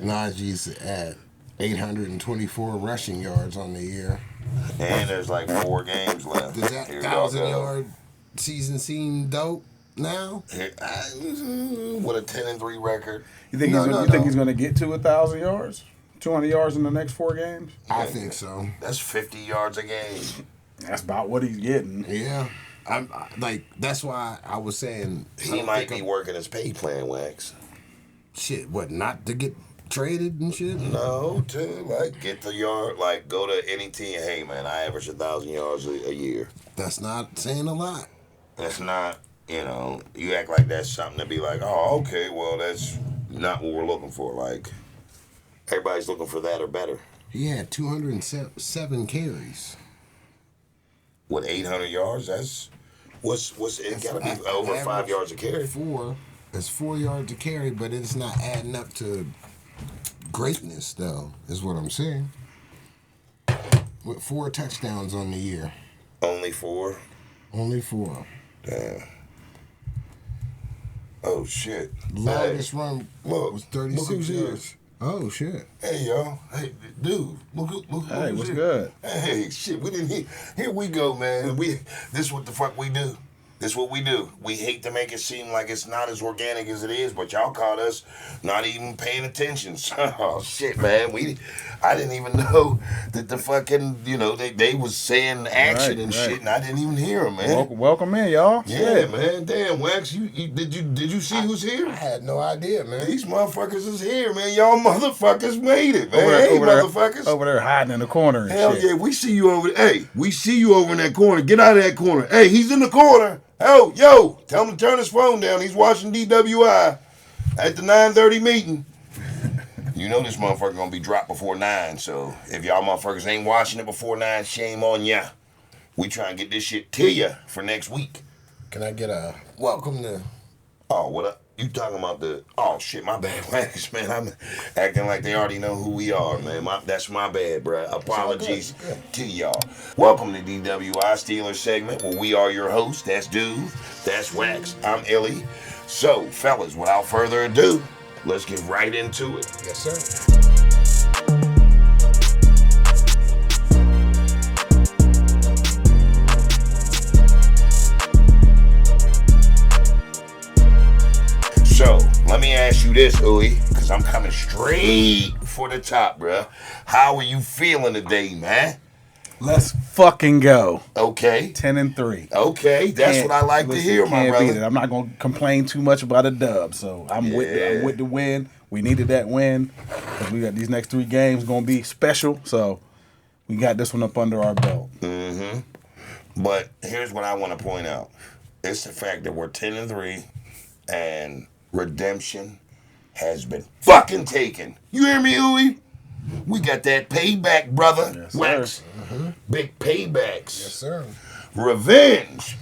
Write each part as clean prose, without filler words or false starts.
Najee's at 824 rushing yards on the year. And there's like 4 games left. Does that 1,000-yard season seem dope now? With a 10-3 record. You think he's going to get to 1,000 yards? 200 yards in the next 4 games? I think so. That's 50 yards a game. That's about what he's getting. Yeah. I'm like, that's why I was saying he might be working his pay plan, Wax. Shit, what, not to get traded and shit? No, to like get the yard, like go to any team. Hey man, I average 1,000 yards a year. That's not saying a lot. That's not, you act like that's something to be like, oh, okay, well that's not what we're looking for. Like everybody's looking for that or better. He had 207 carries. With 800 yards, that's what's it got to be over 5 yards a carry. It's 4 yards a carry, but it's not adding up to greatness, though, is what I'm saying. With 4 touchdowns on the year. Only 4? Only 4. Damn. Oh, shit. Longest run was 36 look who's yards. Here. Oh, shit. Hey, y'all. Hey, dude. Look hey, what's here. good? Hey, shit. We didn't here we go, man. This what the fuck we do. This what we do. We hate to make it seem like it's not as organic as it is, but y'all caught us not even paying attention. Oh shit, man. I didn't even know that the fucking they was saying action and shit, and I didn't even hear them, man. Welcome in, y'all. Yeah, shit. man. Damn, Wax. Did you see who's here? I had no idea, man. These motherfuckers is here, man. Y'all motherfuckers made it, man. Motherfuckers. Over there hiding in the corner and Hell shit. yeah, we see you over there. Hey, we see you over in that corner. Get out of that corner. Hey, he's in the corner. Oh, yo, tell him to turn his phone down. He's watching DWI at the 9:30 meeting. You know this motherfucker gonna be dropped before 9, so if y'all motherfuckers ain't watching it before 9, shame on ya. We try and get this shit to ya for next week. Can I get a welcome to... Oh, what up? You talking about the... Oh, shit, my bad, Wax, man. I'm acting like they already know who we are, man. That's my bad, bruh. Apologies to y'all. Welcome to DWI Steelers segment where we are your hosts. That's Dude. That's Wax. I'm Illy. So, fellas, without further ado, let's get right into it. Yes, sir. So, let me ask you this, Uy, because I'm coming straight for the top, bruh. How are you feeling today, man? Let's fucking go. Okay. 10-3. Okay, that's what I like to hear, my brother. I'm not gonna complain too much about a dub, so I'm with the win. We needed that win because we got these next 3 games gonna be special. So we got this one up under our belt. Mm-hmm. But here's what I want to point out: it's the fact that we're 10-3, and redemption has been fucking taken. You hear me, Uwe? We got that payback, brother. Yes, Wax. Mm-hmm. Big paybacks. Yes, sir. Revenge.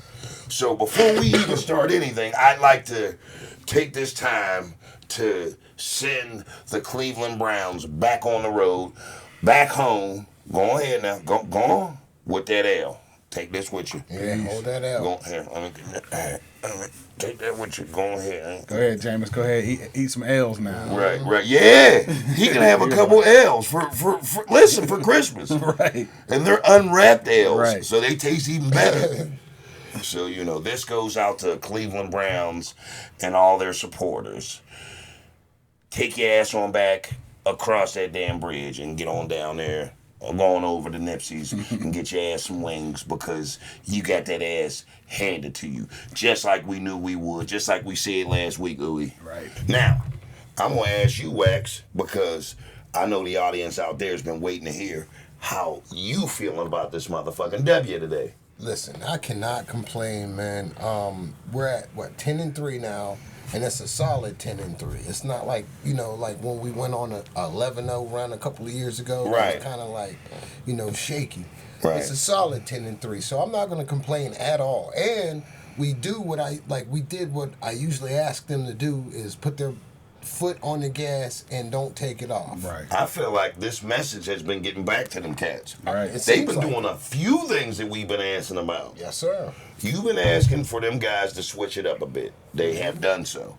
So before we even start anything, I'd like to take this time to send the Cleveland Browns back on the road, back home. Go ahead now. Go on with that L. Take this with you. Yeah, hold that out. Go here. Take that with you. Go ahead. Go ahead, Jameis. Go ahead. Eat some L's now. Right. Yeah. He can have a couple L's for Christmas. Right. And they're unwrapped L's. Right. So they taste even better. So, this goes out to Cleveland Browns and all their supporters. Take your ass on back across that damn bridge and get on down there. Going over to Nipsey's and get your ass some wings because you got that ass handed to you. Just like we knew we would. Just like we said last week, Uwe. Right. Now, I'm going to ask you, Wax, because I know the audience out there has been waiting to hear how you feeling about this motherfucking W today. Listen, I cannot complain, man. We're at, 10-3 now. And it's a solid 10-3. It's not like, like when we went on a 11-0 run a couple of years ago. Right. It was kind of like, shaky. Right. It's a solid 10-3. So I'm not going to complain at all. And we do what I usually ask them to do is put their foot on the gas and don't take it off. Right. I feel like this message has been getting back to them cats. Right. They've been doing a few things that we've been asking about. Yes, sir. You've been asking for them guys to switch it up a bit. They have done so.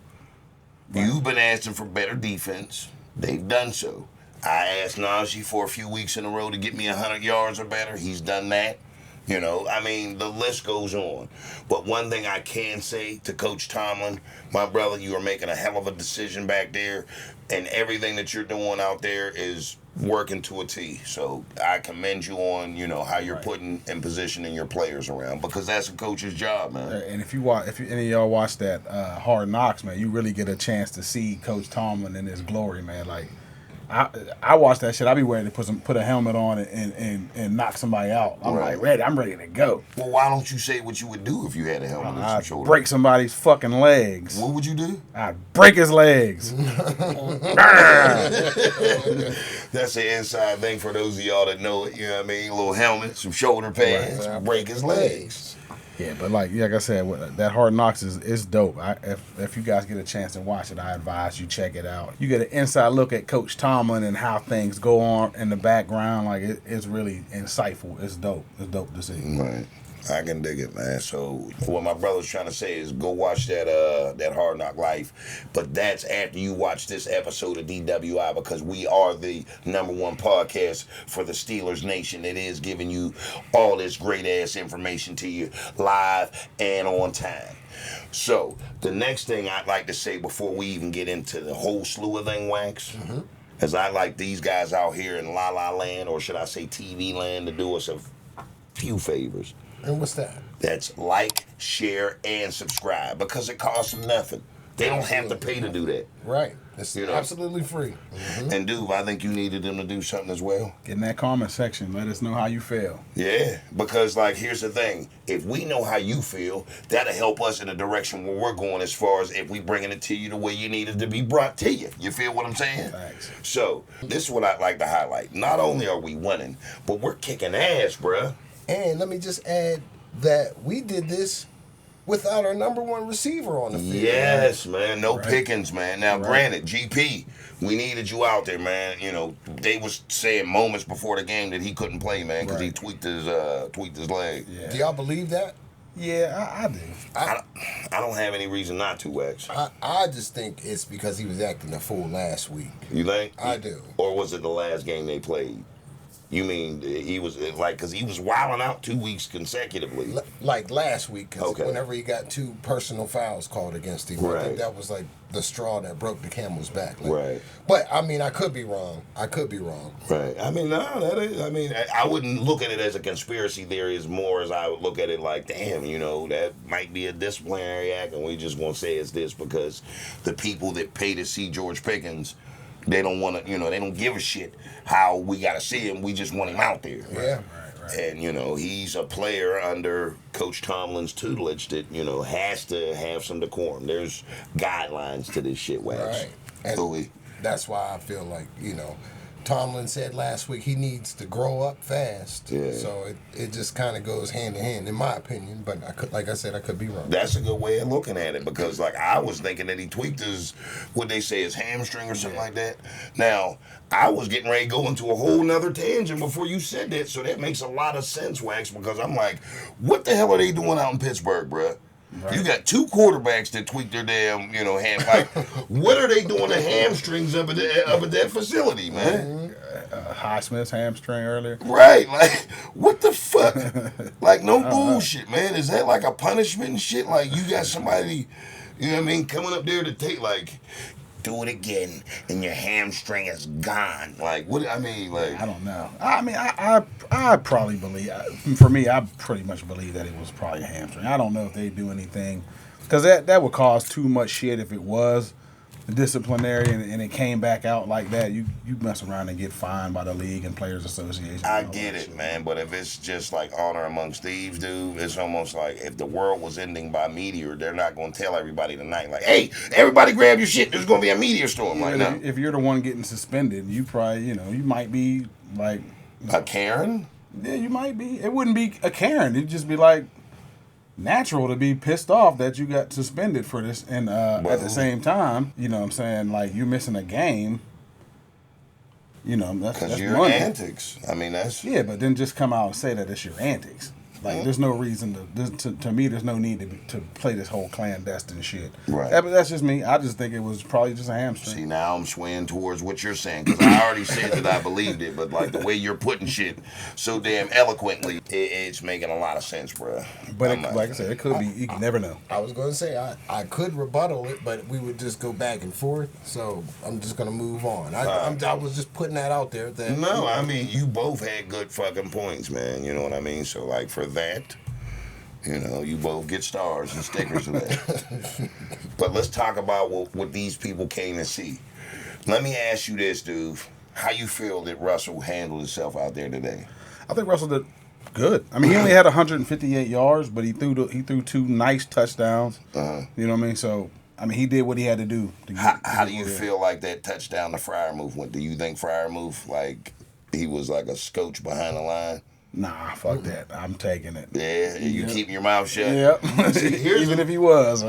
Right. You've been asking for better defense. They've done so. I asked Najee for a few weeks in a row to get me 100 yards or better. He's done that. You know, I mean, the list goes on. But one thing I can say to Coach Tomlin, my brother, you are making a hell of a decision back there, and everything that you're doing out there is working to a T. So I commend you on, you know, how you're putting and positioning your players around, because that's a coach's job, man. And if any of y'all watch that Hard Knocks, man, you really get a chance to see Coach Tomlin in his glory, man. Like, I watch that shit. I be ready to put a helmet on and knock somebody out. I'm like ready. I'm ready to go. Well, why don't you say what you would do if you had a helmet on your shoulder? Break somebody's fucking legs. What would you do? I'd break his legs. That's an inside thing for those of y'all that know it. You know what I mean? A little helmet, some shoulder pads, break his legs. Yeah, but like I said, that Hard Knocks is dope. If you guys get a chance to watch it, I advise you check it out. You get an inside look at Coach Tomlin and how things go on in the background. Like it's really insightful. It's dope. It's dope to see. Right. I can dig it, man. So what my brother's trying to say is go watch that Hard Knock Life. But that's after you watch this episode of DWI, because we are the #1 podcast for the Steelers Nation. It is giving you all this great ass information to you live and on time. So the next thing I'd like to say before we even get into the whole slew of thing, Wax, is I like these guys out here in La La Land, or should I say TV land, to do us a few favors. And what's that? That's like, share, and subscribe, because it costs them nothing. They don't have to pay to do that. Right. It's absolutely free. And dude, I think you needed them to do something as well. Get in that comment section. Let us know how you feel. Yeah, because like here's the thing. If we know how you feel, that'll help us in the direction where we're going, as far as if we bringing it to you the way you need it to be brought to you. You feel what I'm saying? Thanks. So this is what I'd like to highlight. Not only are we winning, but we're kicking ass, bruh. And let me just add that we did this without our #1 receiver on the field. Yes, man. No Pickens, man. Now, granted, GP, we needed you out there, man. You know, they was saying moments before the game that he couldn't play, man, because he tweaked his leg. Yeah. Do y'all believe that? Yeah, I do. I don't have any reason not to, Wax. I just think it's because he was acting a fool last week. You think? I do. Or was it the last game they played? You mean he was like, because he was wilding out 2 weeks consecutively? Like last week, because whenever he got 2 personal fouls called against him, I think that was like the straw that broke the camel's back. Like, but I mean, I could be wrong. Right. I mean, no, that is. I mean, I wouldn't look at it as a conspiracy theory as more as I would look at it like, damn, you know, that might be a disciplinary act, and we just won't say it's this because the people that pay to see George Pickens, they don't want to, you know, they don't give a shit how we got to see him. We just want him out there. Yeah. Right. And, you know, he's a player under Coach Tomlin's tutelage that, you know, has to have some decorum. There's guidelines to this shit, Wax. Right. And that's why I feel like, you know, Tomlin said last week he needs to grow up fast. Yeah. So it just kind of goes hand in hand, in my opinion. But like I said, I could be wrong. That's a good way of looking at it, because like I was thinking that he tweaked his, what they say, his hamstring or something like that. Now, I was getting ready to go into a whole nother tangent before you said that, so that makes a lot of sense, Wax, because I'm like, what the hell are they doing out in Pittsburgh, bruh? Right. You got 2 quarterbacks that tweak their damn, you know, hand. Like, what are they doing to hamstrings up at that facility, man? Highsmith's hamstring earlier. Right, like, what the fuck? Like, no bullshit, man. Is that like a punishment and shit? Like, you got somebody, you know what I mean, coming up there to take, like, do it again, and your hamstring is gone. Like, what? I mean, like, I don't know. I mean, I probably believe. For me, I pretty much believe that it was probably a hamstring. I don't know if they do anything, because that would cause too much shit if it was disciplinary and it came back out like that. You mess around and get fined by the league and players association. I get it, man, but if it's just like honor amongst thieves, dude, it's almost like if the world was ending by meteor, they're not going to tell everybody tonight, like, hey, everybody grab your shit, there's going to be a meteor storm. Like, no. If you're the one getting suspended, you probably, you know, you might be like a Karen. Yeah, you might be. It wouldn't be a Karen. It'd just be like natural to be pissed off that you got suspended for this, and at the same time, you know what I'm saying, like, you're missing a game, you know, that's your money. Antics. I mean, that's... Yeah, but then just come out and say that it's your antics. Like, there's no reason to me. There's no need to play this whole clandestine shit. Right. But that's just me. I just think it was probably just a hamstring. See, now I'm swaying towards what you're saying because I already said that I believed it, but like the way you're putting shit so damn eloquently, it's making a lot of sense, bro. But like I said, it could be. You can never know. I was going to say I could rebuttal it, but we would just go back and forth. So I'm just going to move on. I was just putting that out there. That No, I mean, you both had good fucking points, man. You know what I mean? So, like, for that, you know, you both get stars and stickers of that. But let's talk about what these people came to see. Let me ask you this, dude. How you feel that Russell handled himself out there today? I think Russell did good. I mean, he only had 158 yards, but he threw 2 nice touchdowns. You know what I mean? So, I mean, he did what he had to do. How do you feel like that touchdown to Freiermuth went? Do you think Freiermuth, like, he was like a scotch behind the line? Nah, fuck that. I'm taking it. Yeah, you keep your mouth shut? Yep. Even if he was.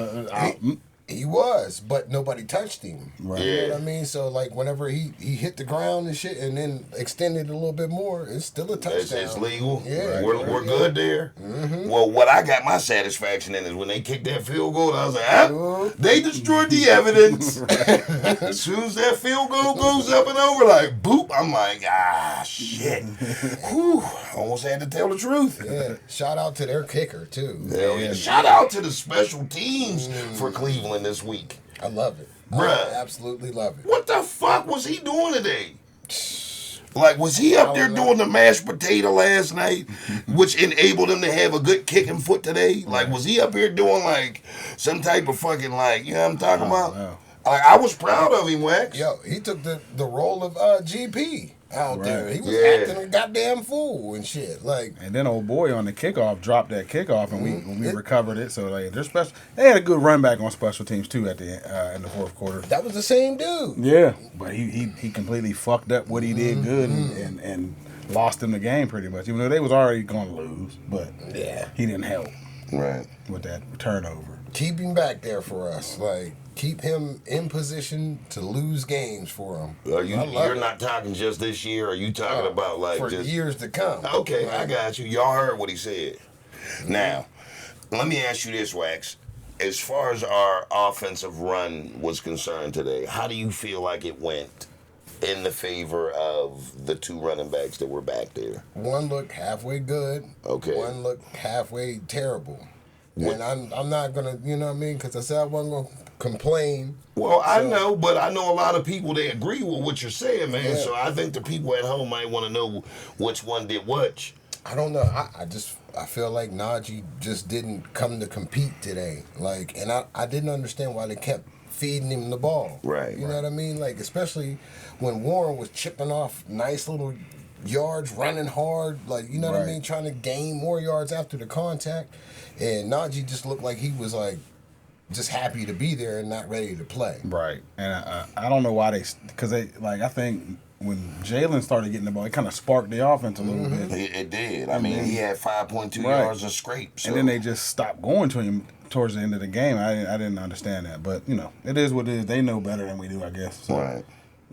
He was, but nobody touched him. Right. You know what I mean? So, like, whenever he hit the ground and shit and then extended a little bit more, it's still a touchdown. It's legal. Yeah. We're good there. Mm-hmm. Well, what I got my satisfaction in is when they kicked that field goal, I was like, they destroyed the evidence. As soon as that field goal goes up and over, like, boop, I'm like, shit. Whew, almost had to tell the truth. Yeah. Shout out to their kicker, too. Hell yeah. Shout out to the special teams for Cleveland this week. I love it. Bruh. I absolutely love it. What the fuck was he doing today? Like, was he up there doing the mashed potato last night, which enabled him to have a good kicking foot today? Like, was he up here doing, like, some type of fucking, like, you know what I'm talking about? Know. Like, I was proud of him, Wax. Yo, he took the role of GP out there. He was acting a goddamn fool and shit. Like, and then old boy on the kickoff dropped that kickoff, and we recovered it. So like, they had a good run back on special teams too at the in the fourth quarter. that was the same dude. Yeah, but he completely fucked up what he did good and lost him the game pretty much. Even though they was already going to lose, but he didn't help with that turnover. Keep him back there for us. Like, keep him in position to lose games for him. You're not talking just this year, or you talking about, like, for just years to come. Okay, I got you. Y'all heard what he said. Now, let me ask you this, Wax. As far as our offensive run was concerned today, how do you feel like it went in the favor of the 2 running backs that were back there? One looked halfway good. Okay. One looked halfway terrible. And I'm not gonna, you know what I mean? Because I said I wasn't gonna complain. Well, I know, but I know a lot of people, they agree with what you're saying, man. Yeah. So I think the people at home might want to know which one did what. I don't know. I feel like Najee just didn't come to compete today. Like, and I didn't understand why they kept feeding him the ball. Right. You know what I mean? Like, especially when Warren was chipping off nice little yards, running hard, like, you know what I mean, trying to gain more yards after the contact. And Najee just looked like he was like just happy to be there and not ready to play. Right. And I don't know why because I think when Jalen started getting the ball, it kind of sparked the offense a little bit. It did. I mean, he had 5.2 yards of scrape. So. And then they just stopped going to him towards the end of the game. I didn't understand that. But, you know, it is what it is. They know better than we do, I guess. So right.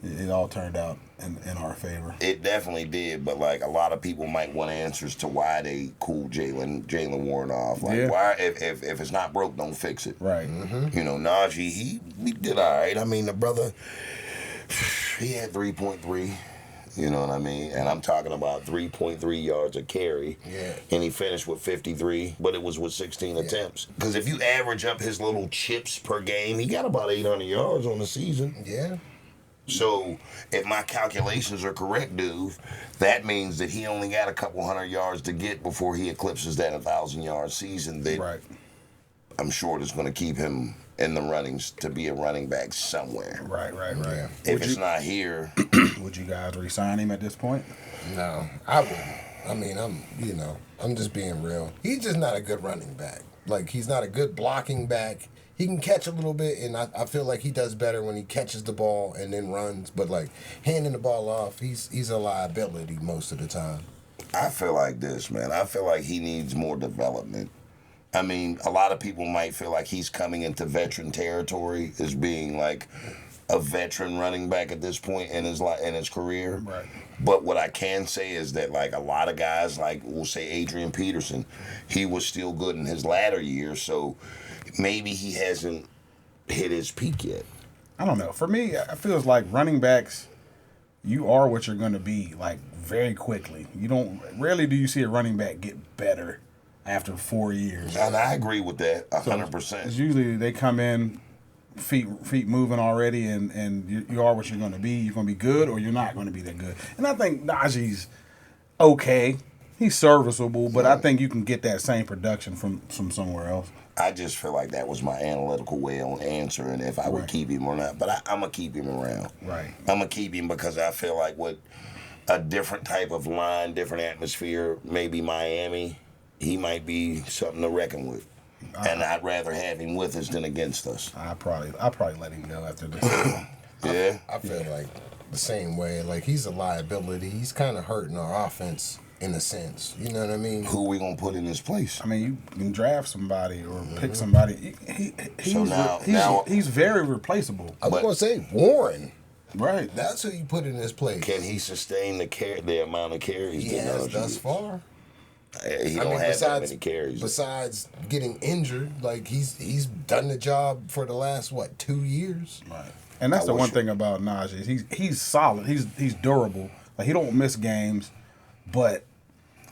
It all turned out in our favor. It definitely did, but like a lot of people might want answers to why they cooled Jalen Warren off. Like why if it's not broke, don't fix it. Right. You know, Najee, he did all right. I mean, the brother, he had 3.3. You know what I mean? And I'm talking about 3.3 yards a carry. Yeah. And he finished with 53, but it was with 16 attempts. Because if you average up his little chips per game, he got about 800 yards on the season. Yeah. So, if my calculations are correct, dude, that means that he only got a couple 100 yards to get before he eclipses that 1,000-yard season. That I'm sure is going to keep him in the runnings to be a running back somewhere. Right. Yeah. If it's not here, would you guys re-sign him at this point? No, I wouldn't. I mean, I'm just being real. He's just not a good running back. Like, he's not a good blocking back. He can catch a little bit, and I feel like he does better when he catches the ball and then runs. But, like, handing the ball off, he's a liability most of the time. I feel like this, man. I feel like he needs more development. I mean, a lot of people might feel like he's coming into veteran territory as being, like, a veteran running back at this point in his career. Right. But what I can say is that like a lot of guys, like we'll say Adrian Peterson, he was still good in his latter years, so maybe he hasn't hit his peak yet. I don't know. For me, it feels like running backs, you are what you're going to be, like, very quickly. Rarely do you see a running back get better after 4 years. And I agree with that 100%. It's usually they come in, feet moving already, and you are what you're going to be. You're going to be good or you're not going to be that good. And I think Najee's okay. He's serviceable, but I think you can get that same production from somewhere else. I just feel like that was my analytical way on answering if I would keep him or not. But I'm going to keep him around. Right. I'm going to keep him because I feel like with a different type of line, different atmosphere, maybe Miami, he might be something to reckon with. And I'd rather have him with us than against us. I'll probably let him go after this. Yeah? I feel like the same way. Like, he's a liability. He's kind of hurting our offense in a sense. You know what I mean? Who are we going to put in his place? I mean, you can draft somebody or pick somebody. He's very replaceable. I was going to say Warren. Right. That's who you put in his place. Can he sustain the amount of carries? He has thus far. He don't have that many carries. Besides getting injured, like he's done the job for the last 2 years. Right. And that's the one thing about Najee. He's solid. He's durable. Like, he don't miss games, but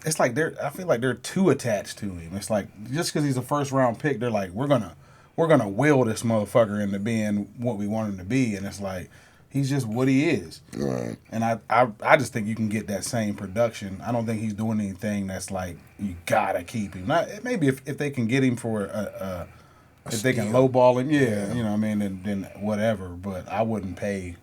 it's like I feel like they're too attached to him. It's like just because he's a first round pick, they're like we're gonna will this motherfucker into being what we want him to be, and it's like he's just what he is. Right. And I just think you can get that same production. I don't think he's doing anything that's like you gotta keep him. Maybe if they can get him for if they can lowball him, yeah. You know what I mean, then whatever. But I wouldn't pay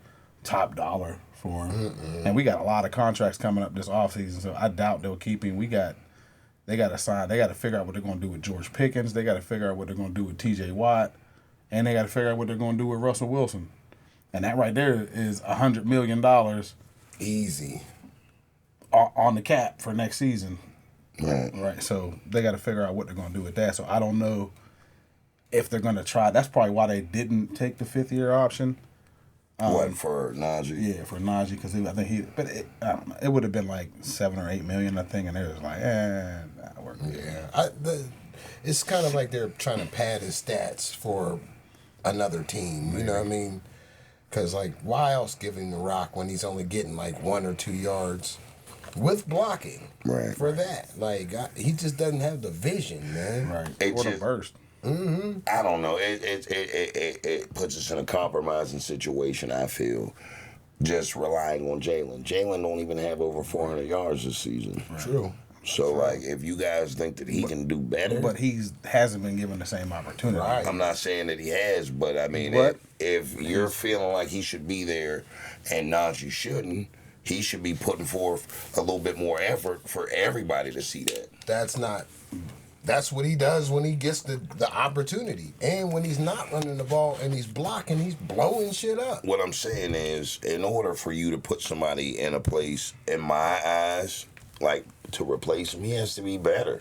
top dollar for him. And we got a lot of contracts coming up this offseason, so I doubt they'll keep him. They got to sign. They got to figure out what they're going to do with George Pickens. They got to figure out what they're going to do with T.J. Watt, and they got to figure out what they're going to do with Russell Wilson. And that right there is $100 million easy on the cap for next season. Right. So they got to figure out what they're going to do with that. So I don't know if they're going to try. That's probably why they didn't take the 5th-year option. What, for Najee? Yeah, for Najee, because I think I don't know. It would have been like $7 or $8 million, I think, and they was like, we're good. Yeah, it's kind of like they're trying to pad his stats for another team. You know what I mean? Because like, why else give him the rock when he's only getting like 1 or 2 yards with blocking? Right. For that, like, he just doesn't have the vision, man. Right. Or the burst. Mm-hmm. I don't know. It puts us in a compromising situation, I feel, just relying on Jalen. Jalen don't even have over 400 yards this season. Right. True. So, like, if you guys think that he can do better. But he hasn't been given the same opportunity. Right. I'm not saying that he has, but I mean, if you're feeling like he should be there and Najee shouldn't, he should be putting forth a little bit more effort for everybody to see that. That's what he does when he gets the opportunity. And when he's not running the ball and he's blocking, he's blowing shit up. What I'm saying is, in order for you to put somebody in a place, in my eyes, like, to replace him, he has to be better.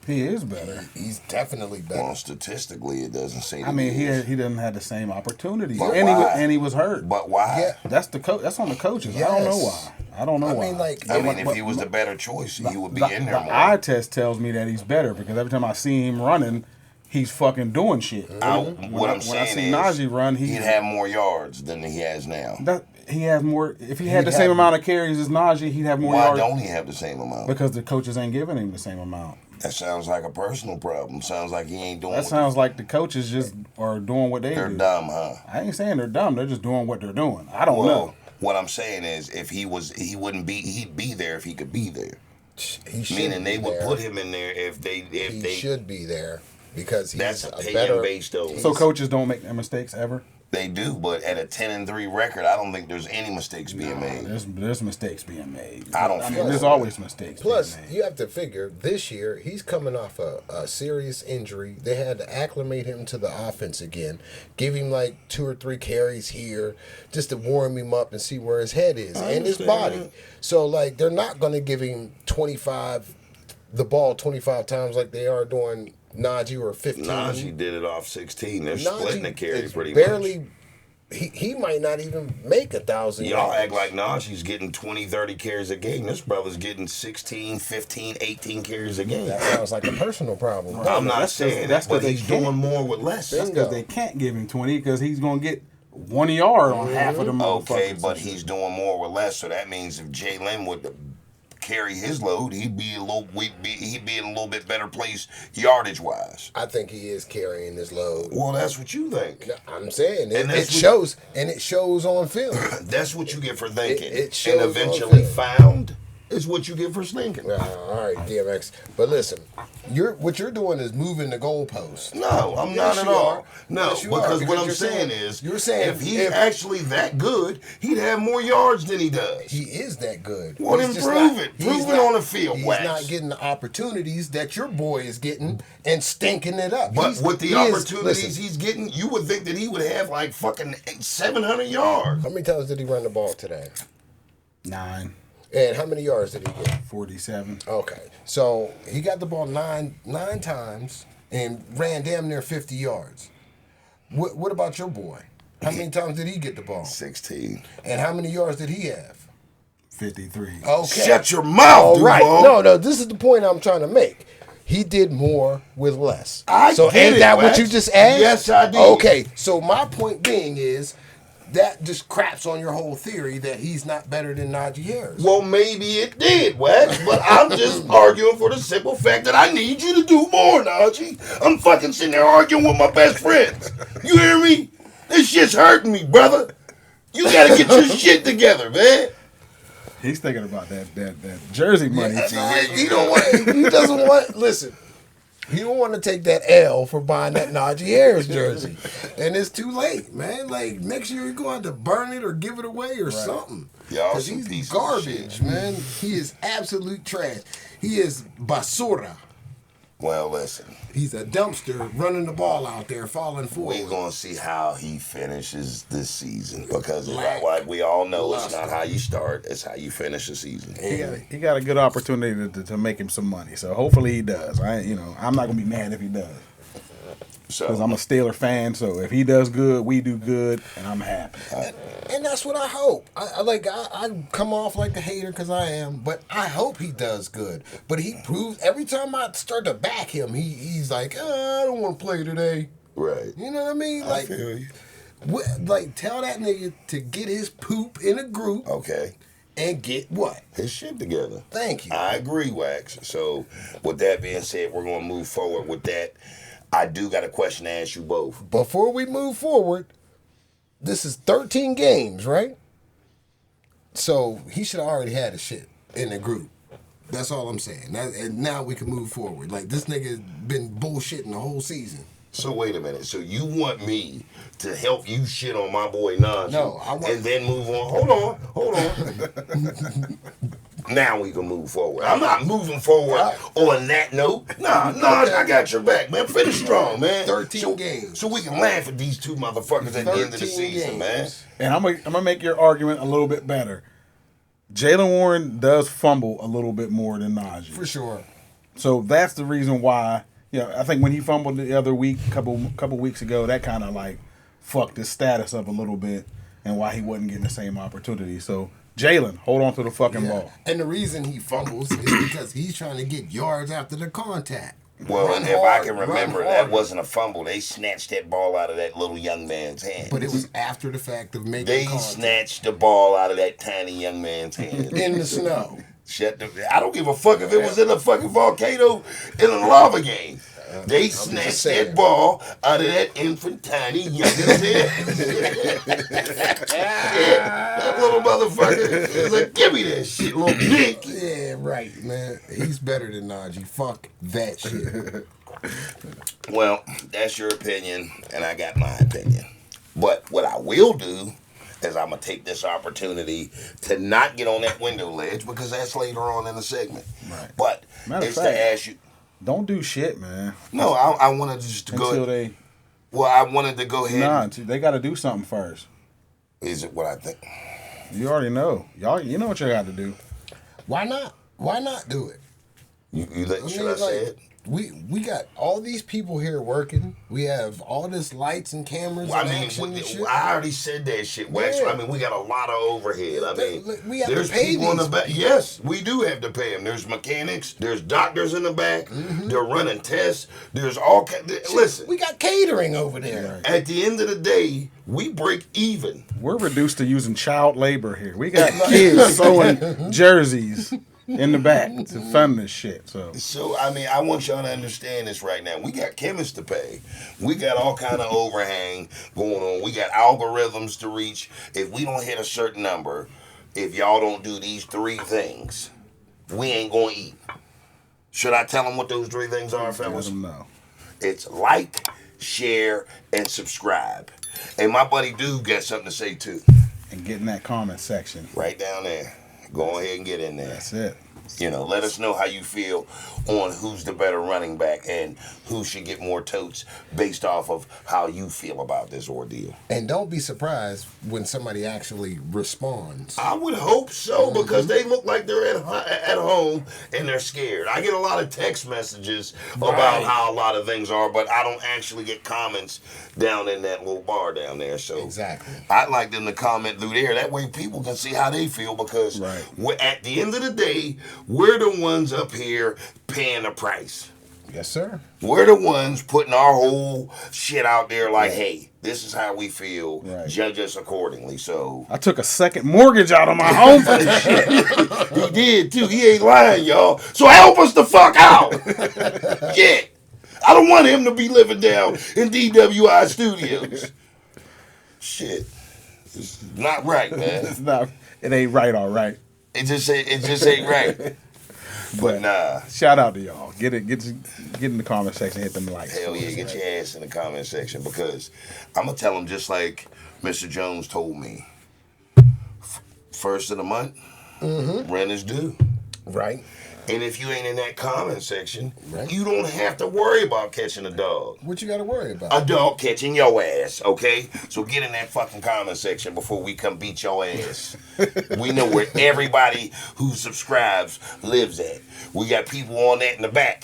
He is better. He's definitely better. Well, statistically, it doesn't say that. I mean, he doesn't have the same opportunity. But and he was hurt. But why? Yeah. That's on the coaches. Yes. I don't know why. I mean, if he was the better choice, he would be in there more. The eye test tells me that he's better because every time I see him running, he's fucking doing shit. What I'm saying is, when I see Najee run, he'd have more yards than he has now. He has more. If he had the same amount of carries as Najee, he'd have more yards. Why don't he have the same amount? Because the coaches ain't giving him the same amount. That sounds like a personal problem. Sounds like he ain't doing. That sounds like the coaches just are doing what they do. They're dumb, huh? I ain't saying they're dumb. They're just doing what they're doing. I don't know. What I'm saying is, if he'd be there if he could be there. Meaning they would put him in there if they should be there because he's that's a better base though. So coaches don't make their mistakes ever. They do, but at a 10-3 record, I don't think there's any mistakes being made. There's mistakes being made. I don't feel there's always mistakes. Plus, being made. you have to figure this year he's coming off a serious injury. They had to acclimate him to the offense again, give him like 2 or 3 carries here, just to warm him up and see where his head is and his body. So like they're not going to give him the ball 25 times like they are doing Najee or 15. Najee did it off 16. They're splitting the carry pretty barely much. he might not even make 1,000 yards. Y'all act like Najee's getting 20, 30 carries a game. This brother's getting 16, 15, 18 carries a game. That sounds like a personal problem. Right. I'm not saying that, but he's doing more with less. That's because they can't give him 20 because he's going to get 1 yard on half of them. Okay, but he's doing more with less, so that means if Jalen would carry his load, he'd be in a little bit better place yardage wise. I think he is carrying his load. Well, that's what you think. I'm saying it shows, and it shows on film. That's what you get for thinking. It shows and eventually found is what you get for thinking. All right, DMX. But listen, what you're doing is moving the goalpost. No, I'm not at all. No, yes, because what I'm saying is, you're saying if he's actually that good, he'd have more yards than he does. He is that good. Well, then prove it. Prove it on the field, He's Wax. not getting the opportunities that your boy is getting and stinking it up. But with the opportunities he's getting, you would think that he would have like fucking 700 yards. How many times did he run the ball today? 9. And how many yards did he get? 47. Okay. So he got the ball nine times and ran damn near 50 yards. What about your boy? How many times did he get the ball? 16. And how many yards did he have? 53. Okay. Shut your mouth, All right. Duval. No, this is the point I'm trying to make. He did more with less. So ain't that what you just asked? Yes, I did. Okay. So my point being is that just craps on your whole theory that he's not better than Najee Harris. Well, maybe it did, Wax, but I'm just arguing for the simple fact that I need you to do more, Najee. I'm fucking sitting there arguing with my best friends. You hear me? This shit's hurting me, brother. You gotta get your shit together, man. He's thinking about that jersey money. He doesn't want. Listen, he don't want to take that L for buying that Najee Harris jersey, and it's too late, man. Like next year, you're going to have to burn it or give it away or something. Y'all Because some he's pieces garbage, of shit. man. He is absolute trash. He is basura. Well, listen. He's a dumpster running the ball out there, falling forward. We're going to see how he finishes this season because, like we all know, it's not how you start, it's how you finish the season. He got a good opportunity to make him some money, so hopefully he does. I'm not gonna be mad if he does, because I'm a Steeler fan. So if he does good, we do good, and I'm happy. And that's what I hope. I come off like a hater because I am, but I hope he does good. But he proves every time I start to back him, he's like, I don't want to play today. Right. You know what I mean? I feel you. Tell that nigga to get his poop in a group. Okay. And get what? His shit together. Thank you. I agree, Wax. So with that being said, we're going to move forward with that. I do got a question to ask you both. Before we move forward, this is 13 games, right? So he should have already had his shit in the group. That's all I'm saying. And now we can move forward. Like, this nigga's been bullshitting the whole season. So wait a minute. So you want me to help you shit on my boy Najee? No, I want... And then move on. Hold on. Now we can move forward. I'm not moving forward on that note. Nah, I got your back, man. Finish strong, man. 13 games. So we can laugh at these two motherfuckers at the end of the season, man. And I'm gonna make your argument a little bit better. Jalen Warren does fumble a little bit more than Najee. For sure. So that's the reason why. I think when he fumbled the other week, couple weeks ago, that kind of like fucked his status up a little bit, and why he wasn't getting the same opportunity. So Jalen, hold on to the fucking ball. And the reason he fumbles is because he's trying to get yards after the contact. Well, I can remember, that wasn't a fumble. They snatched that ball out of that little young man's hand. But it was after the fact of making They contact. snatched the ball out of that tiny young man's hand. In the snow. I don't give a fuck if it was in a fucking volcano in a lava game. They snatched that ball out of that infant tiny youngest head. That little motherfucker is like, give me that shit, little dick. Yeah, right, man. He's better than Najee. Fuck that shit. Well, that's your opinion, and I got my opinion. But what I will do is I'm going to take this opportunity to not get on that window ledge, because that's later on in the segment. Right. But it's to ask you. Don't do shit, man. No, I wanted just to go. I wanted to go ahead. Nah, they got to do something first. Is it what I think? You already know. You know what you got to do. Why not? Why not do it? Should I say it? we got all these people here working. We have all this lights and cameras and action and shit. I already said that shit, Wax. Yeah. I mean, we got a lot of overhead. I mean, we have there's to pay people in the these back. Yes, we do have to pay them. There's mechanics. There's doctors in the back. Mm-hmm. They're running tests. There's all kinds. Listen, We got catering over there. at the end of the day, we break even. We're reduced to using child labor here. We got kids sewing jerseys in the back to fund this shit. So, I mean, I want y'all to understand this right now. We got chemists to pay. We got all kind of overhang going on. We got algorithms to reach. If we don't hit a certain number, if y'all don't do these 3 things, we ain't going to eat. Should I tell them what those 3 things are, fellas? Let them know. It's like, share, and subscribe. And my buddy Dude got something to say, too. And get in that comment section. Right down there. Go ahead and get in there. That's it. You know, let us know how you feel on who's the better running back and who should get more totes based off of how you feel about this ordeal. And don't be surprised when somebody actually responds. I would hope so, because they look like they're at home and they're scared. I get a lot of text messages about how a lot of things are, but I don't actually get comments down in that little bar down there. So Exactly. I'd like them to comment through there. That way people can see how they feel, because we're, at the end of the day, we're the ones up here paying the price. Yes, sir. We're the ones putting our whole shit out there like, hey, this is how we feel. Right. Judge us accordingly. So I took a second mortgage out on my home for this shit. he did too. He ain't lying, y'all. So help us the fuck out. Yeah. I don't want him to be living down in DWI Studios. Shit. It's not right, man. It's not. It ain't right, all right. It just ain't right. But nah. Shout out to y'all. Get in the comment section. Hit them likes. Hell yeah, get your ass in the comment section, because I'm going to tell them just like Mr. Jones told me. First of the month, rent is due. Right. And if you ain't in that comment section, you don't have to worry about catching a dog. What you got to worry about? A dog catching your ass, okay? So get in that fucking comment section before we come beat your ass. We know where everybody who subscribes lives at. We got people on that in the back.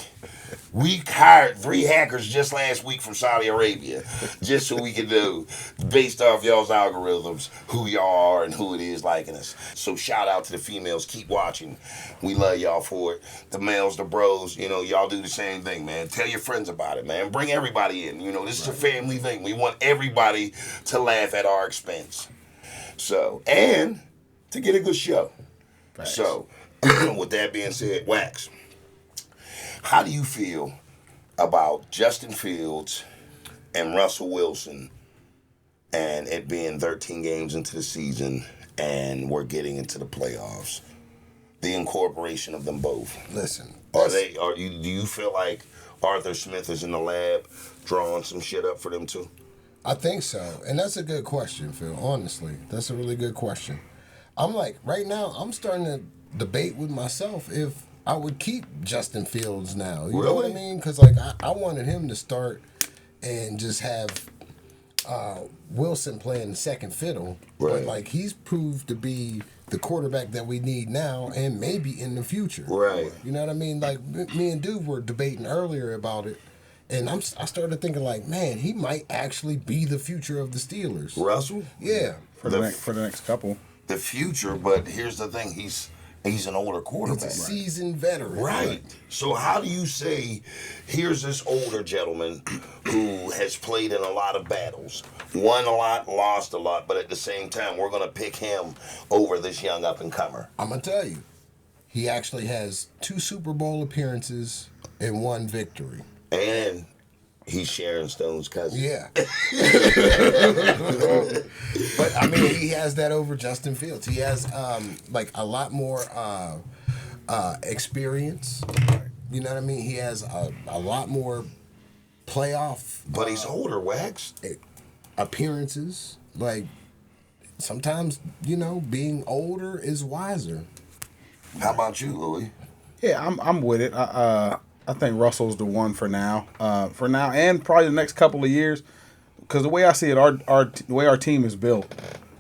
We hired 3 hackers just last week from Saudi Arabia, just so we could know, based off y'all's algorithms, who y'all are and who it is liking us. So shout out to the females. Keep watching. We love y'all for it. The males, the bros, you know, y'all do the same thing, man. Tell your friends about it, man. Bring everybody in. You know, this is a family thing. We want everybody to laugh at our expense. So, and to get a good show. Thanks. So, with that being said, Wax, how do you feel about Justin Fields and Russell Wilson, and it being 13 games into the season and we're getting into the playoffs? The incorporation of them both. Listen. Do you feel like Arthur Smith is in the lab drawing some shit up for them too? I think so. And that's a good question, Phil. Honestly, that's a really good question. I'm like, right now, I'm starting to debate with myself if I would keep Justin Fields now. You know what I mean? Because, like, I wanted him to start and just have Wilson playing second fiddle. Right. But, like, he's proved to be the quarterback that we need now and maybe in the future. Right. You know what I mean? Like, me and Dude were debating earlier about it. And I started thinking, like, man, he might actually be the future of the Steelers. Russell? Yeah. For the next couple. The future, but here's the thing. He's an older quarterback. He's a seasoned veteran. Right. So how do you say, here's this older gentleman who has played in a lot of battles, won a lot, lost a lot, but at the same time, we're going to pick him over this young up-and-comer? I'm going to tell you, he actually has 2 Super Bowl appearances and 1 victory. And he's Sharon Stone's cousin. Yeah. But, I mean, he has that over Justin Fields. He has, like, a lot more experience. You know what I mean? He has a lot more playoff. But he's older, Wax. Appearances. Like, sometimes, you know, being older is wiser. How about you, Louie? Yeah, I'm with it. I think Russell's the one for now. And probably the next couple of years, because the way I see it, the way our team is built,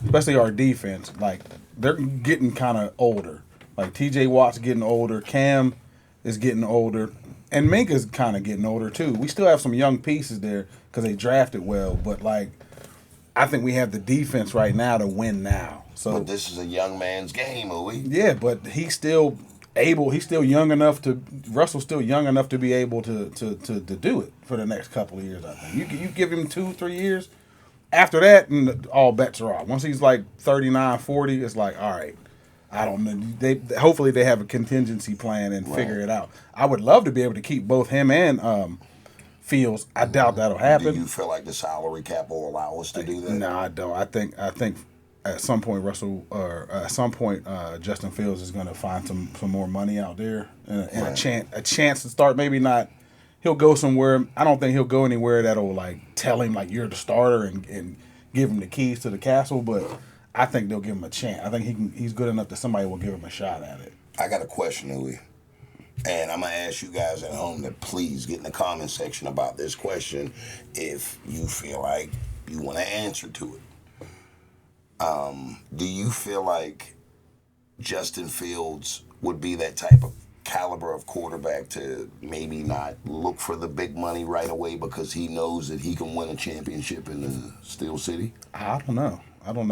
especially our defense, like they're getting kind of older. Like T.J. Watt's getting older, Cam is getting older. And Minka's kind of getting older too. We still have some young pieces there because they drafted well, but like I think we have the defense right now to win now. So, but this is a young man's game, are we? Yeah, but he's still able. He's still young enough to. Russell's still young enough to be able to do it for the next couple of years. I think you give him 2-3 years. After that, and all bets are off. Once he's like 39, 40, it's like, all right. I don't know. Hopefully they have a contingency plan and figure it out. I would love to be able to keep both him and Fields. I doubt that'll happen. Do you feel like the salary cap will allow us to do that? No, I don't. I think at some point Justin Fields is going to find some more money out there and a chance to start. Maybe not. He'll go somewhere. I don't think he'll go anywhere that'll like tell him like you're the starter and give him the keys to the castle, but. I think they'll give him a chance. I think he's good enough that somebody will give him a shot at it. I got a question, Louis. And I'm going to ask you guys at home to please get in the comment section about this question if you feel like you want to answer to it. Do you feel like Justin Fields would be that type of caliber of quarterback to maybe not look for the big money right away because he knows that he can win a championship in the Steel City? I don't know.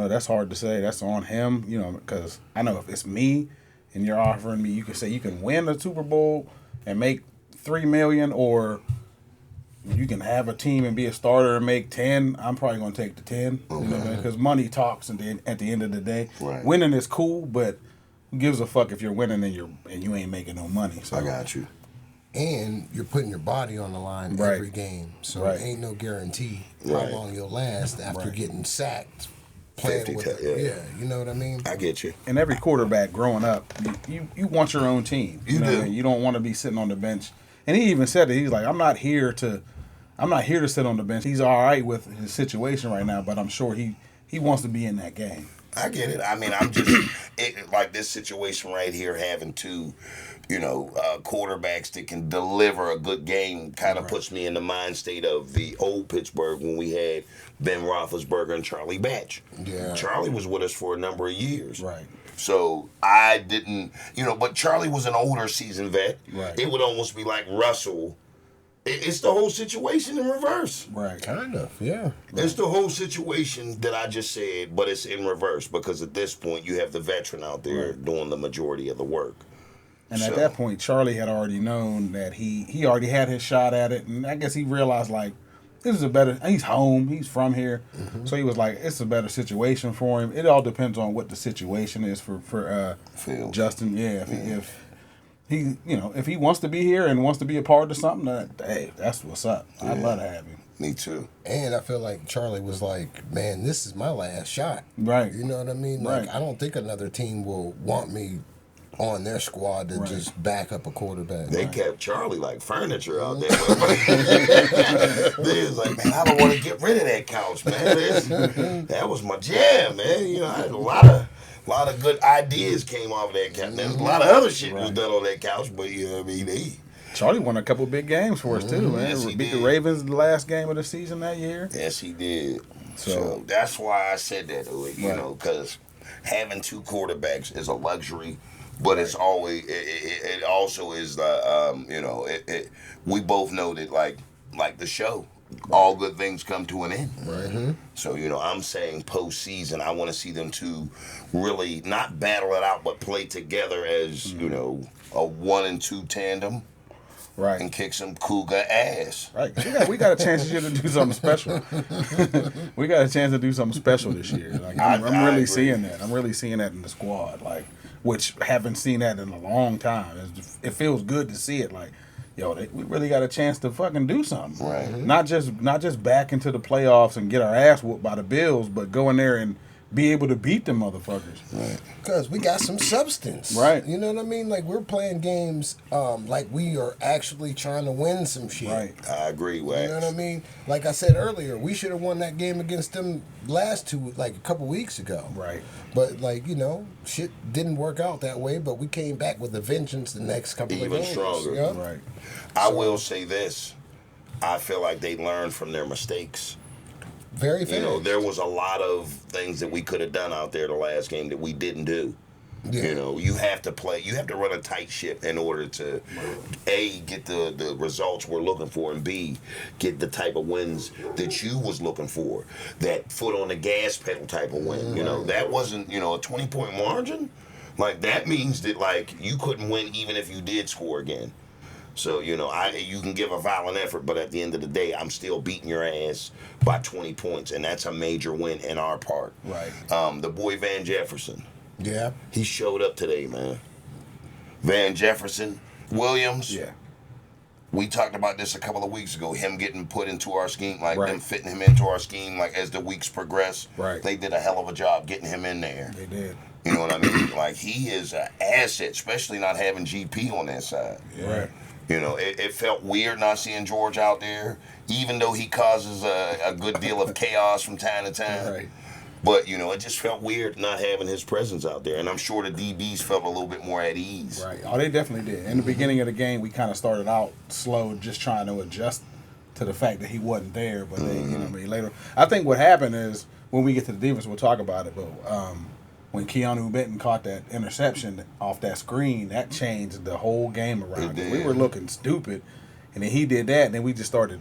That's hard to say. That's on him, because I know if it's me and you're offering me, you can say you can win the Super Bowl and make $3 million, or you can have a team and be a starter and make 10. I'm probably going to take the 10, because money talks at the end of the day. Right. Winning is cool, but who gives a fuck if you're winning and you ain't making no money? So I got you. And you're putting your body on the line every game, so it ain't no guarantee how long you'll last after getting sacked. Playing with you know what I mean? I get you. And every quarterback growing up, you want your own team. You do. What I mean? You don't want to be sitting on the bench. And he even said that he's like, I'm not here to sit on the bench. He's all right with his situation right now, but I'm sure he wants to be in that game. I get it. I mean, I'm just like this situation right here, having two, quarterbacks that can deliver a good game kind of puts me in the mind state of the old Pittsburgh when we had Ben Roethlisberger and Charlie Batch. Yeah. Charlie was with us for a number of years. Right. So I didn't, but Charlie was an older seasoned vet. Right. It would almost be like Russell. It's the whole situation in reverse. Right. Kind of, yeah. It's the whole situation that I just said, but it's in reverse because at this point you have the veteran out there doing the majority of the work. And at that point, Charlie had already known that he already had his shot at it, and I guess he realized like this is he's home, he's from here, so he was like it's a better situation for him. It all depends on what the situation is for Justin. Yeah, if he if he wants to be here and wants to be a part of something, hey, that's what's up. Yeah. I'd love to have him. Me too. And I feel like Charlie was like, man, this is my last shot. Right. You know what I mean? Like, I don't think another team will want me on their squad to just back up a quarterback. They kept Charlie like furniture out there. They was like, man, I don't want to get rid of that couch, man. That was my jam, man. I had a lot of good ideas came off of that couch. A lot of other shit was done on that couch, but Charlie won a couple big games for us too, man. Yes, Beat did. The Ravens the last game of the season that year. Yes, he did. So that's why I said that, because having two quarterbacks is a luxury. But it's always it also is we both know that like the show, all good things come to an end. Right. So I'm saying postseason, I want to see them two really not battle it out, but play together as a 1 and 2 tandem. Right. And kick some cougar ass. Right. We got a chance this year to do something special. We got a chance to do something special this year. Like I'm really seeing that. I'm really seeing that in the squad. Like, which haven't seen that in a long time. It feels good to see it. Like, we really got a chance to fucking do something. Right. Not just back into the playoffs and get our ass whooped by the Bills, but go in there and be able to beat them motherfuckers. Right. Because we got some substance. Right. You know what I mean? Like, we're playing games like we are actually trying to win some shit. Right. I agree, Wax. You know what I mean? Like I said earlier, we should have won that game against them a couple weeks ago. Right. But, shit didn't work out that way, but we came back with a vengeance the next couple of games. Even stronger. Yep. Right. I will say this. I feel like they learned from their mistakes. Very fast. There was a lot of things that we could have done out there the last game that we didn't do. Yeah. You know, you have to play. You have to run a tight ship in order to, A, get the results we're looking for, and B, get the type of wins that you was looking for. That foot on the gas pedal type of win. You know, that wasn't, a 20-point margin. Like, that means that, like, you couldn't win even if you did score again. So, you can give a violent effort, but at the end of the day, I'm still beating your ass by 20 points, and that's a major win in our part. Right. The boy Van Jefferson. Yeah. He showed up today, man. Van Jefferson, Williams. Yeah. We talked about this a couple of weeks ago, him getting put into our scheme, like them fitting him into our scheme, like as the weeks progress. Right. They did a hell of a job getting him in there. They did. You know what I mean? Like, he is an asset, especially not having GP on that side. Yeah. Right. It felt weird not seeing George out there, even though he causes a good deal of chaos from time to time. Right. But, it just felt weird not having his presence out there. And I'm sure the DBs felt a little bit more at ease. Right. Oh, they definitely did. In the beginning of the game, we kind of started out slow, just trying to adjust to the fact that he wasn't there. But later, I think what happened is, when we get to the defense, we'll talk about it. But when Keanu Benton caught that interception off that screen, that changed the whole game around. We were looking stupid, and then he did that, and then we just started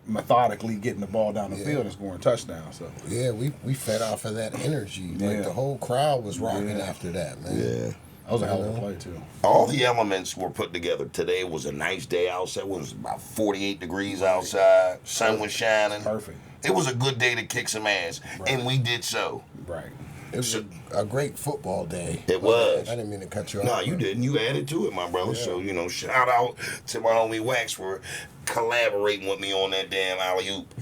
methodically getting the ball down the field and scoring touchdowns. So yeah, we fed off of that energy. Like, the whole crowd was rocking after that, man. Yeah. That was a hell of a play, too. All the elements were put together. Today was a nice day outside. It was about 48 degrees outside. Sun was shining. Perfect. It was a good day to kick some ass, and we did so. Right. It was a great football day. It was. I didn't mean to cut you off. No, you didn't. You added to it, my brother. So, shout out to my homie Wax for collaborating with me on that damn alley-oop.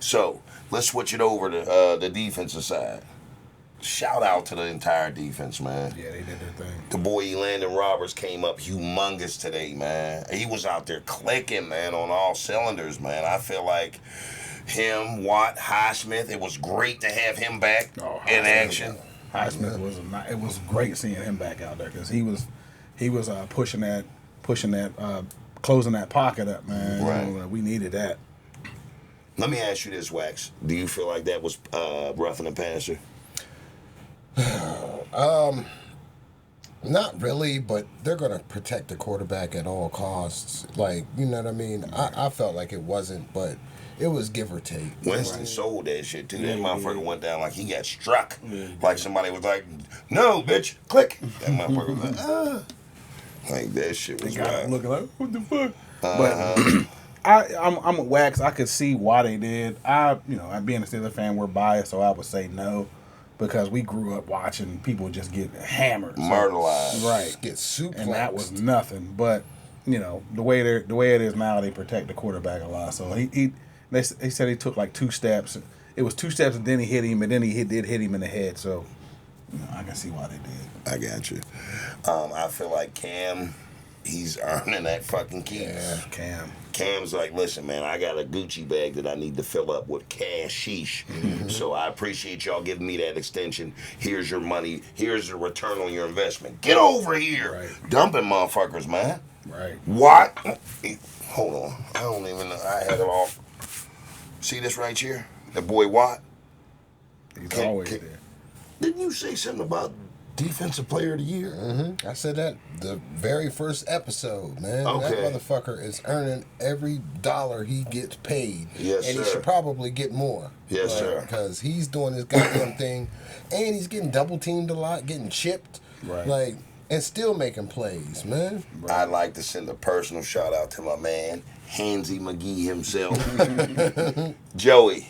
So, let's switch it over to the defensive side. Shout out to the entire defense, man. Yeah, they did their thing. The boy Landon Roberts came up humongous today, man. He was out there clicking, man, on all cylinders, man. I feel like him, Watt, Highsmith, it was great to have him back in action. Highsmith it was great seeing him back out there, because he was pushing that, closing that pocket up, man. Right. We needed that. Let me ask you this, Wax. Do you feel like that was roughing the passer? Not really, but they're going to protect the quarterback at all costs. Like, you know what I mean? I felt like it wasn't, but it was give or take. Winston sold that shit, too. That motherfucker went down like he got struck. Like somebody was like, no, bitch, click. That motherfucker was like, Like, that shit was wild. Looking like, what the fuck? But I'm a Wax. I could see why they did. I being a Steelers fan, we're biased, so I would say no. Because we grew up watching people just get hammered, murderized, right? Get suplexed, and that was nothing. But the way it is now, they protect the quarterback a lot. So they said he took like 2 steps. It was 2 steps, and then he hit him, and then he did hit him in the head. So I can see why they did. I got you. I feel like Cam, he's earning that fucking keys. Yeah, Cam's like, listen, man, I got a Gucci bag that I need to fill up with cashish. So I appreciate y'all giving me that extension. Here's your money. Here's the return on your investment. Get over here. Right. Dumping motherfuckers, man. Right. What? Hold on. I don't even know. I had it all. See this right here? The boy Watt? He's always there. Didn't you say something about Defensive Player of the Year? I said that the very first episode, man. Okay. That motherfucker is earning every dollar he gets paid. Yes, and sir. he should probably get more. Yes, sir. Because he's doing his goddamn thing, and he's getting double teamed a lot, getting chipped. Right. And still making plays, man. Right. I'd like to send a personal shout out to my man, Hansy McGee himself. Joey,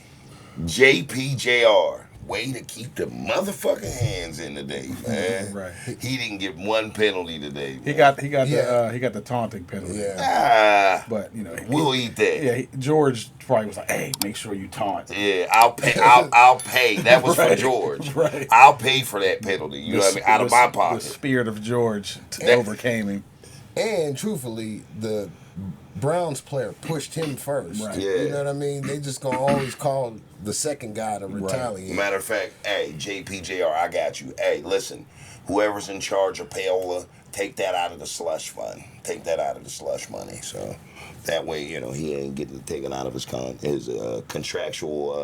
JPJR. Way to keep the motherfucking hands in today, man. Right. He didn't get one penalty today. Man. He got the taunting penalty. Yeah. But we'll eat that. Yeah, George probably was like, "Hey, make sure you taunt." Yeah, I'll pay. I'll pay. That was for George. Right. I'll pay for that penalty. You know what I mean? Out of my pocket. The spirit of George overcame him. And truthfully, the Browns player pushed him first. Right. Yeah. You know what I mean? They just gonna always call the second guy to retaliate. Matter of fact, hey, JPJR, I got you. Hey, listen, whoever's in charge of payola, take that out of the slush fund. Take that out of the slush money. So that way, he ain't getting it taken out of his contractual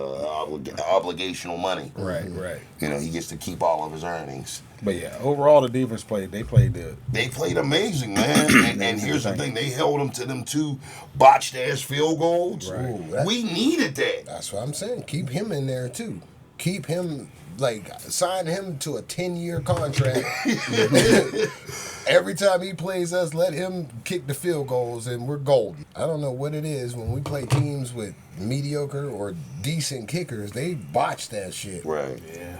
obligational money. Right. He gets to keep all of his earnings. But yeah, overall the defense played. They played good. They played amazing, man. and here's the thing: they held them to them 2 botched ass field goals. Right. Ooh, We needed that. That's what I'm saying. Keep him in there too. Keep him, sign him to a 10-year contract. Every time he plays us, let him kick the field goals, and we're golden. I don't know what it is when we play teams with mediocre or decent kickers. They botch that shit. Right. Yeah.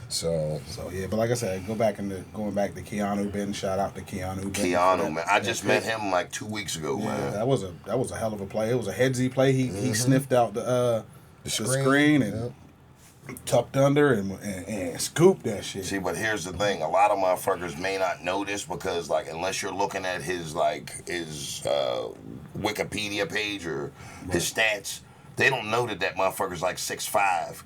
So yeah, but like I said, going back to Keanu Ben. Shout out to Keanu Ben. Keanu, man, I just met him 2 weeks ago, man. That was a hell of a play. It was a headsy play. He sniffed out the screen and tucked under and scooped that shit. See, but here's the thing: a lot of motherfuckers may not know this because, unless you're looking at his Wikipedia page or his stats, they don't know that motherfucker's 6'5".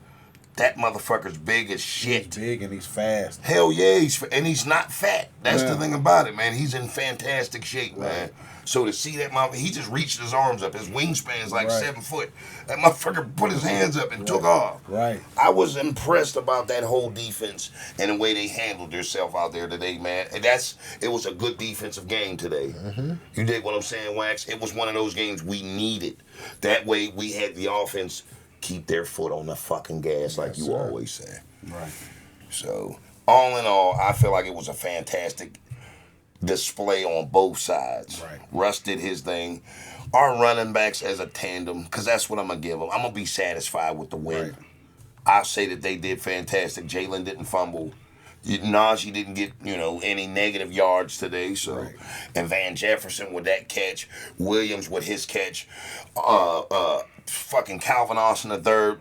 That motherfucker's big as shit. He's big and he's fast. Hell yeah, he's not fat. That's the thing about it, man. He's in fantastic shape, man. So to see that motherfucker, he just reached his arms up. His wingspan's 7 foot. That motherfucker put his hands up and took off. Right. I was impressed about that whole defense and the way they handled themselves out there today, man. And it was a good defensive game today. Mm-hmm. You dig what I'm saying, Wax? It was one of those games we needed. That way we had the offense keep their foot on the fucking gas, like you always say. Right. So, all in all, I feel like it was a fantastic display on both sides. Right. Russ did his thing. Our running backs as a tandem, because that's what I'm going to give them. I'm going to be satisfied with the win. Right. I'll say that they did fantastic. Jalen didn't fumble. Najee didn't get, any negative yards today. So, right. And Van Jefferson with that catch, Williams with his catch, fucking Calvin Austin III,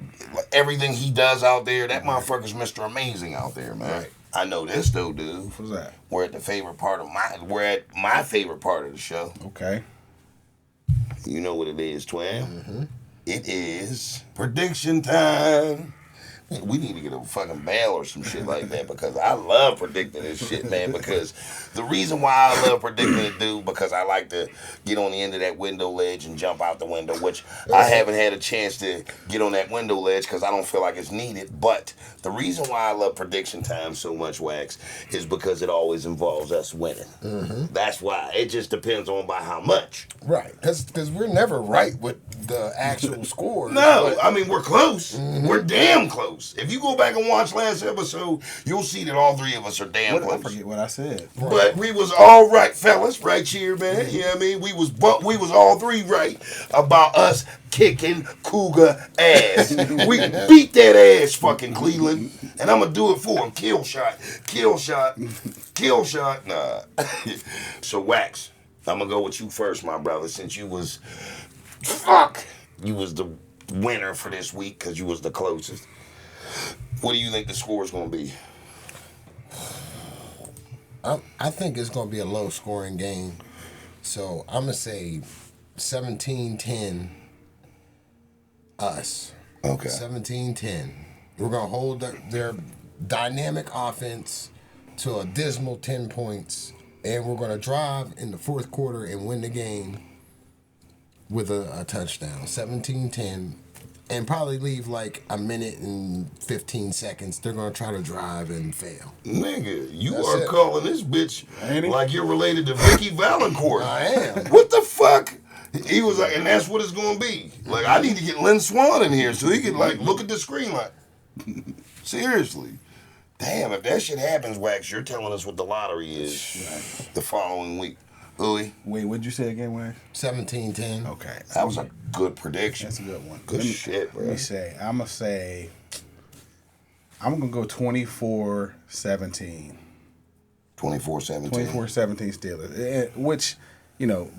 everything he does out there, that motherfucker's Mr. Amazing out there, man. Right. I know this though, dude. What's that? We're at my favorite part of the show. Okay. You know what it is, Twin. Mm-hmm. It is prediction time. We need to get a fucking bell or some shit like that because I love predicting this shit, man. Because the reason why I love predicting it, dude, because I like to get on the end of that window ledge and jump out the window, which I haven't had a chance to get on that window ledge because I don't feel like it's needed. But the reason why I love prediction time so much, Wax, is because it always involves us winning. Mm-hmm. That's why. It just depends on by how much. Right, because we're never right with the actual score. No, I mean, we're close. Mm-hmm. We're damn close. If you go back and watch last episode, you'll see that all 3 of us are damn close. I forget what I said. But we was all right, fellas, right here, man. You know what I mean? We was all 3 right about us kicking Cougar ass. We beat that ass, fucking Cleveland. And I'm going to do it for him. Kill shot. Nah. So, Wax, I'm going to go with you first, my brother, since you was the winner for this week because you was the closest. What do you think the score is going to be? I think it's going to be a low-scoring game. So I'm going to say 17-10 us. Okay. 17-10. We're going to hold their dynamic offense to a dismal 10 points, and we're going to drive in the fourth quarter and win the game with a touchdown. 17-10. And probably leave like a minute and 15 seconds. They're going to try to drive and fail. Nigga, you are calling this bitch like you're related to Vicky Valancourt. I am. What the fuck? He was like, and that's what it's going to be. Like, I need to get Lynn Swan in here so he can, like, look at the screen like, seriously. Damn, if that shit happens, Wax, you're telling us what the lottery is the following week. Ooey. Wait, what'd you say again, Wax? 17-10. Okay. That was a good prediction. That's a good one. Good shit, bro. Let me say, I'm going to go 24-17. 24-17. 24-17 Steelers. Which,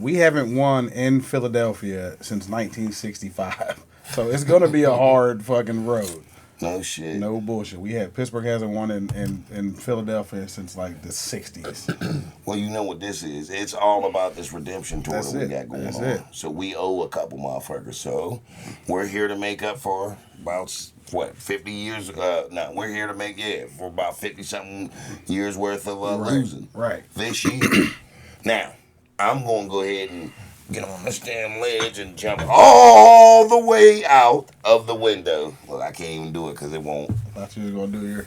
we haven't won in Philadelphia since 1965. So it's going to be a hard fucking road. No shit. No bullshit. Pittsburgh hasn't won in Philadelphia since like the 60s. Well, you know what this is. It's all about this redemption tour That's that we it. got going That's on. it. So we owe a couple motherfuckers. So we're here to make up for about, 50 years? No, we're here to make, for about 50-something years worth of losing. Right. This year. Now, I'm going to go ahead and get on this damn ledge and jump all the way out of the window. Well, I can't even do it because it won't. I thought you was going to do your...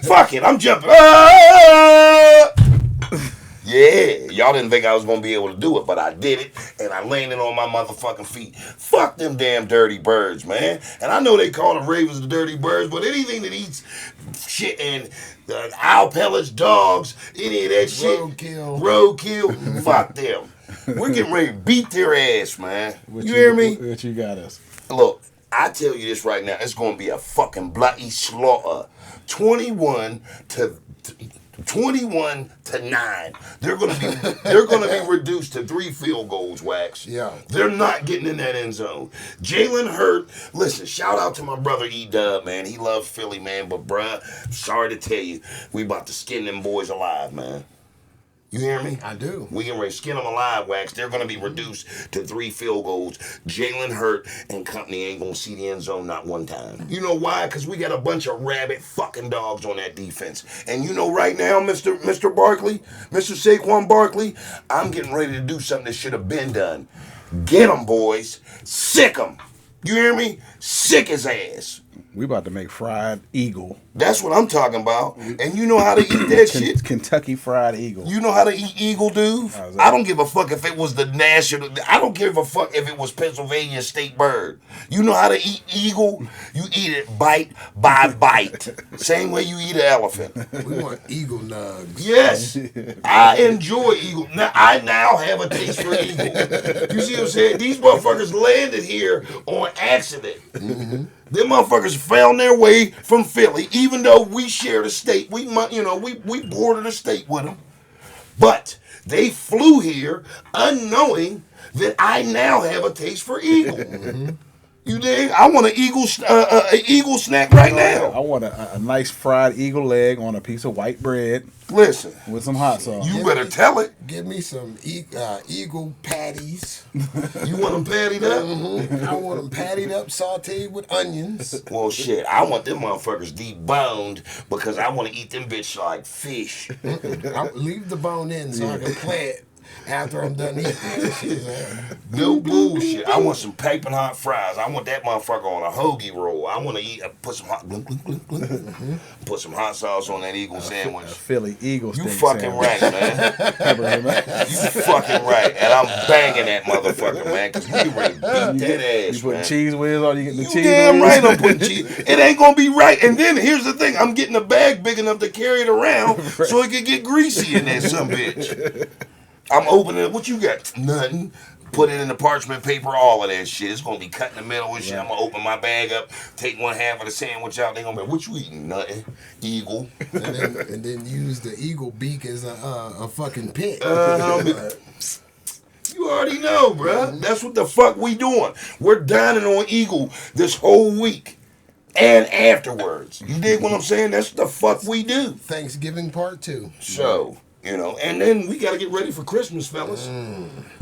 Fuck it, I'm jumping. Yeah, y'all didn't think I was gonna be able to do it, but I did it, and I landed on my motherfucking feet. Fuck them damn dirty birds, man. And I know they call the ravens the dirty birds, but anything that eats shit and owl pellets, dogs, any of that shit, roadkill, fuck them. We're getting ready to beat their ass, man. You hear me? What you got us? Look, I tell you this right now, it's gonna be a fucking bloody slaughter. 21 to 9. They're gonna be reduced to 3 field goals, Wax. Yeah. They're not getting in that end zone. Jalen Hurt, listen, shout out to my brother E-Dub, man. He loves Philly, man. But bruh, sorry to tell you, we about to skin them boys alive, man. You hear me? I do. We can skin them alive, Wax. They're going to be reduced to 3 field goals. Jalen Hurt and company ain't going to see the end zone not one time. You know why? Because we got a bunch of rabid fucking dogs on that defense. And you know right now, Mr. Barkley, Mr. Saquon Barkley, I'm getting ready to do something that should have been done. Get them, boys. Sick them. You hear me? Sick his ass. We about to make fried eagle. That's what I'm talking about. And you know how to eat that shit? Kentucky fried eagle. You know how to eat eagle, dude? I don't give a fuck if it was the national. I don't give a fuck if it was Pennsylvania state bird. You know how to eat eagle? You eat it bite by bite. Same way you eat an elephant. We want eagle nugs. Yes. I enjoy eagle. Now, I now have a taste for eagle. You see what I'm saying? These motherfuckers landed here on accident. Mm-hmm. Them motherfuckers found their way from Philly, even though we share the state. We border the state with them. But they flew here unknowing that I now have a taste for eagle. Mm-hmm. You dig? I want an eagle snack right now. I want a nice fried eagle leg on a piece of white bread. Listen. With some hot sauce. You better tell it. Give me some eagle patties. You want them patted up? Mm-hmm. I want them patted up, sauteed with onions. Well, shit, I want them motherfuckers deboned because I want to eat them bitch like fish. I'll leave the bone in so I can play it after I'm done eating that shit. No bullshit. I want some piping hot fries. I want that motherfucker on a hoagie roll. I want to put some hot put some hot sauce on that eagle sandwich. A Philly eagle You steak fucking sandwich. right, man. You fucking right. And I'm banging that motherfucker, man, because we ready to beat that ass, You put man. cheese whiz on, you get the You cheese damn whiz. right I'm putting cheese. It ain't gonna be right. And then here's the thing. I'm getting a bag big enough to carry it around so it can get greasy in there, some bitch. I'm opening it. What you got? Nothing. Put it in the parchment paper, all of that shit. It's going to be cut in the middle and shit. I'm going to open my bag up, take one half of the sandwich out. They're going to be, what you eating? Nothing. Eagle. And then use the eagle beak as a fucking pit. You already know, bruh. That's what the fuck we doing. We're dining on eagle this whole week. And afterwards. You dig what I'm saying? That's what the fuck we do. Thanksgiving part 2. So... and then we got to get ready for Christmas, fellas.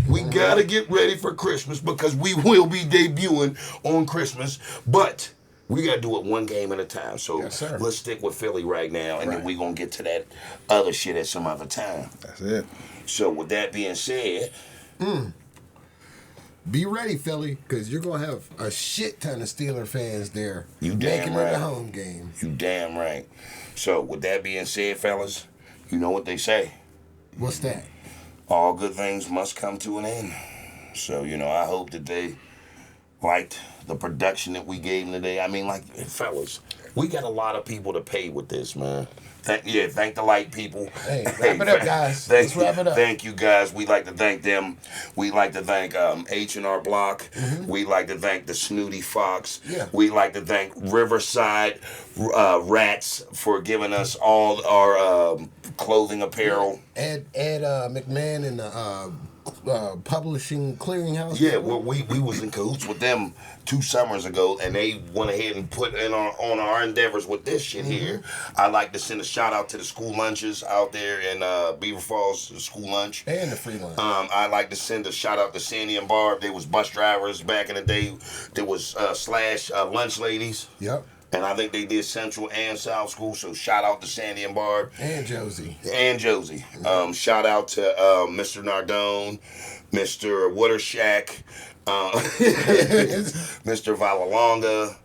We got to get ready for Christmas because we will be debuting on Christmas. But we got to do it one game at a time. So yes, sir. Let's stick with Philly right now, and then we're going to get to that other shit at some other time. That's it. So with that being said... Be ready, Philly, because you're going to have a shit ton of Steeler fans there. You damn right. Making it a home game. You damn right. So with that being said, fellas... You know what they say. What's that? All good things must come to an end. So, I hope that they liked the production that we gave them today. I mean, fellas, we got a lot of people to pay with this, man. Thank the light people. Hey, wrap it up, guys. Let's wrap it up. Thank you, guys. We'd like to thank them. We'd like to thank H&R Block. Mm-hmm. We'd like to thank the Snooty Fox. Yeah. We'd like to thank Riverside Rats for giving us all our clothing apparel. Ed McMahon and the publishing clearinghouse? Yeah, well, we was in cahoots with them 2 summers ago, and they went ahead and put in on our endeavors with this shit here. I'd like to send a shout out to the school lunches out there in Beaver Falls, the school lunch. And the free lunch. I'd like to send a shout out to Sandy and Barb. They was bus drivers back in the day. There was slash lunch ladies. Yep. And I think they did Central and South School, so shout out to Sandy and Barb. And Josie. Shout out to Mr. Nardone, Mr. Watershack, Mr. Valalonga.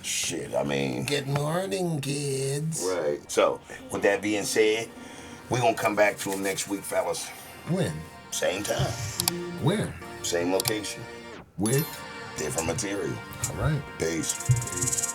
Shit, I mean. Good morning, kids. Right. So, with that being said, we're going to come back to them next week, fellas. When? Same time. Where? Same location. With? Different material. All right. Peace.